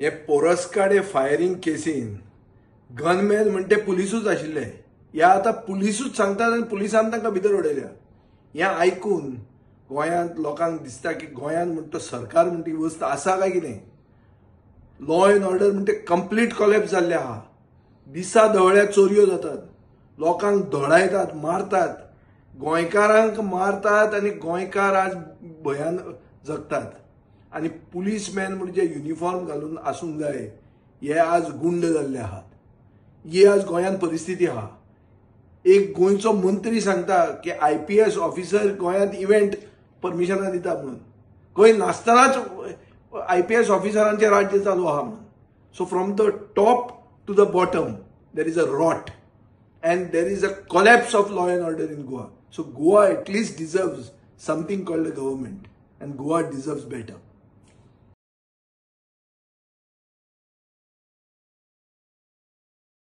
हे पोरस्काडे firing casein gunman म्हणते पुलिसूच आशिल्ले. ह्या आता पुलिसूच सांगतात आणि पुलिसान तांकां भितर उडयल्या. हें आयकून गोंयांत लोकांक दिसता की गोंयांत म्हणटा सरकार म्हणटा ही वस्त आसा काय कितें. लॉ एंड ऑर्डर म्हणटा कंप्लीट कॉलेप्स जाल्ले आहा. दिसा धवळ्या चोरयो जातात, लोकांक धडायतात, मारतात, गोंयकारांक मारतात आणि गोंयकार आज भयान जगतात. आणि पुलीसमॅन म्हणजे युनिफॉर्म घालून आसूंक जाय हे आज गुंड जाल्ले आहात. ही आज गोंयांत परिस्थिती आहा. एक गोंयचो मंत्री सांगता की IPS ऑफिसर गोंयांत इव्हेंट परमिशनां दिता म्हणून. गोंय नासतनाच IPS ऑफिसरांचें राज्य चालू आहा म्हणून. So from the top to the bottom there is a rot and there is a collapse of law and order in Goa. So Goa at least deserves something called a government and Goa deserves better.